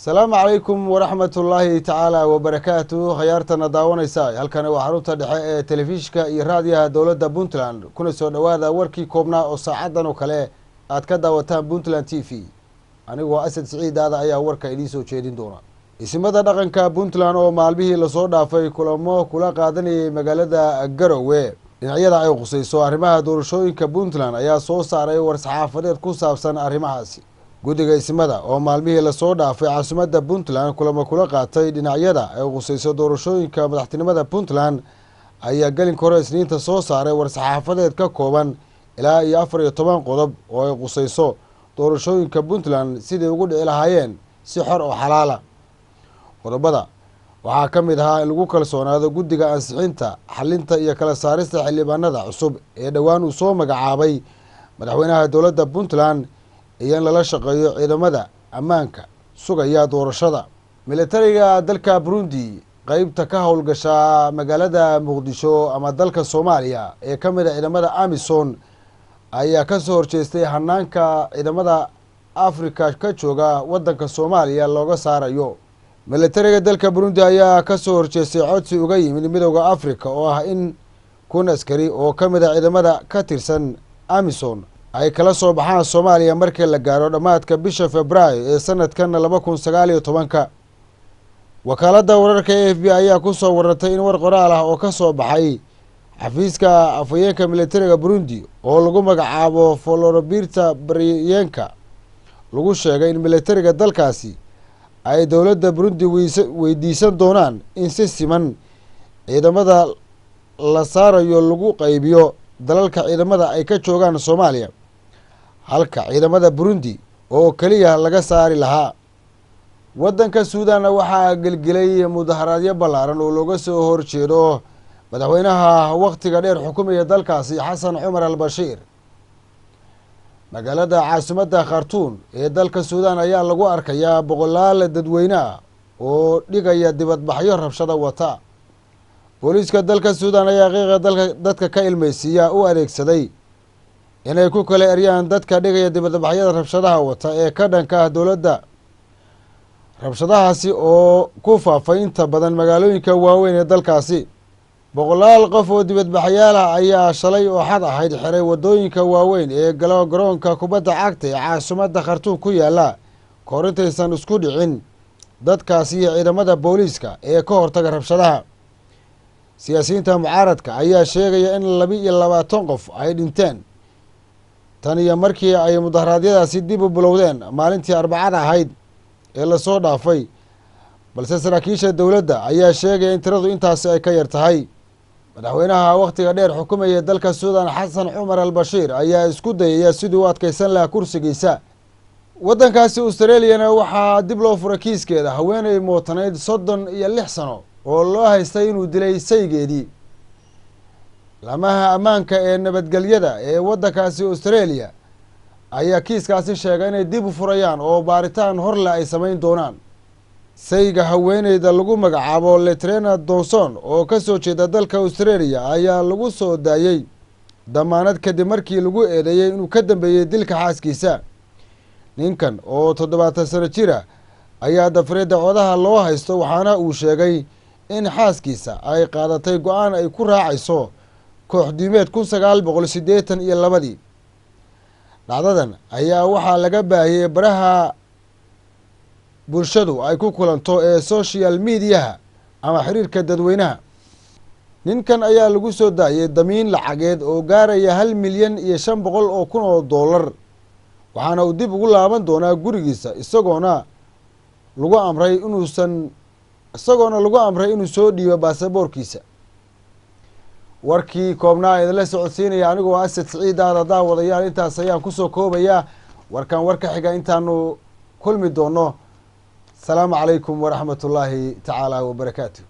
السلام عليكم ورحمة الله تعالى وبركاته. خيارتنا داونيسا halkani waa xarunta dhexe ee telefishinka iyo raadiyaha dowladda Puntland kuna soo dhawaada warkii koobnaa oo saacadan oo kale aad ka daawataan Puntland TV. Anigoo Asad Siciidaada ayaa warka idin soo jeedin doona. Isimada dhaqanka Puntland oo maalmihii la soo dhaafay kulamo kula qaadanayay magaalada Garowe dhinacyada ay qusayso arrimaha doorashooyinka Puntland ayaa soo saaray war-saxaafadeed ku saabsan arrimahaasi. guddiga isimada oo maalmihii la soo dhaafay caasimadda Puntland kulamo kula qaatay dhinacyada ay qusayso doorashooyinka madaxtinimada Puntland ayaa galin hore Isniinta soo saaray war-saxaafadeed ka kooban ilaa iyo 14 qodob oo ay qusayso doorashooyinka Puntland sidii ugu dhici lahaayeen si xor oo xalaal ah. qodobada waxaa ka mid ahaa in lagu kalsoonaado guddiga ansixinta xalinta iyo kala saarista xildhibaanada cusub ee dhowaan uu soo magacaabay madaxweynaha dowladda Puntland iyo in lala shaqeeyo ciidamada ammaanka sugaya doorashada. militariga dalka Burundi qaybta ka howlgasha magaalada Muqdisho ama dalka Soomaaliya ee ka mid ah ciidamada AMISOM ayaa ka soo horjeestay hanaanka ciidamada Afrika ka jooga wadanka Soomaaliya looga saarayo. militariga dalka Burundi ayaa ka soo horjeestay codsi uga yimid midowga Afrika oo ah in kun askari oo ka mid ah ciidamada ka tirsan AMISOM ay kala soo baxaan Soomaaliya markii la gaaro dhamaadka bisha Febraayo ee sanadkan 2019. wakaaladda wararka AFP ayaa ku soo warantay in war qoraal ah oo ka soo baxay xafiiska afhayeenka militariga Burundi oo lagu magacaabo Floribert Baryenka lagu sheegay in militariga dalkaasi ay dowladda Burundi weydiisan doonaan in si siman ciidamada la saarayo lagu qaybiyo dalalka ciidamada ay ka joogaan Soomaaliya halka ciidamada Burundi oo kaliya laga saari lahaa. wadanka Suudaan waxaa gelgelay mudaharaadyo ballaaran oo looga soo horjeedo madaxweynaha waqtiga dheer xukuumaya dalkaasi Xasan Cumar al-Bashir. magaalada caasimadda Khartoum ee dalka Suudaan ayaa lagu arkayaa boqolaal dadweyne ah oo dhigaya dibadbaxyo rabshado wata. booliiska dalka Suudaan ayaa qiiqa dadka ka ilmeysiiya u adeegsaday inay ku kala eryaan dadka dhigaya dibadbaxyada rabshadaha wata ee ka dhanka ah dowladda. rabshadahaasi oo ku faafay inta badan magaalooyinka waaweyn ee dalkaasi. boqolaal qof oo dibadbaxyaal ah ayaa shalay oo xad ahayd xiray wadooyinka waaweyn ee garoonka kubadda cagta ee caasimadda Khartoum ku yaala kahor intaysan isku dhicin dadkaasi iyo ciidamada booliiska ee ka hortaga rabshadaha. siyaasiyiinta mucaaradka ayaa sheegaya in 22 qof ay dhinteen tan iyo markii ay mudaharaadyadaasi dib u bilowdeen maalintii Arbacada ahayd ee la soo dhaafay, balse saraakiisha dowladda ayaa sheegaya in tiradu intaasi ay ka yar tahay. madaxweynaha waqtiga dheer xukuumaya dalka Suudaan Xasan Cumar al-Bashir ayaa isku dayaya sidii u adkeysan lahaa kursigiisa. wadankaasi Australia waxaa dib loo furay kiiskeeda haweeney mootanayd 36 sano oo loo haystay inuu dilay saygeedii. lamaha ammaanka ee nabadgelyada ee wadankaasi Australia ayaa kiiskaasi sheegay inay dib u furayaan oo baaritaan horle ay samayn doonaan. sayga haweeneyda lagu magacaabo Letrena Donson oo ka soo jeeda dalka Australia ayaa lagu soo daayay damaanad kadib markii lagu eedeeyay inuu ka dambeeyay dilka xaaskiisa. ninkan oo 70 sano jira ayaa dafray dacwadaha loo haysto waxaana uu sheegay in xaaskiisa ay qaadatay go'aan ay ku raacayso kooxdiimeed 1982. dhacdadan ayaa waxaa laga baahiyay baraha bulshadu ay ku kulanto ee social mediaha ama xiriirka dadweynaha. ninkan ayaa lagu soo daayay damiin lacageed oo gaaraya 1,500,000 oo dollar waxaana uu dib ugu laaban doonaa gurigiisa isagoona lagu amray inuu soo dhiibo baasaboorkiisa. warkii koobnaa idinla socodsiinaya anigoo Asad Siciidaada daawadayaal intaas ayaan kusoo koobayaa. warkan warka xiga intaanu kulmi doono. السلام عليكم ورحمة الله تعالى وبركاته.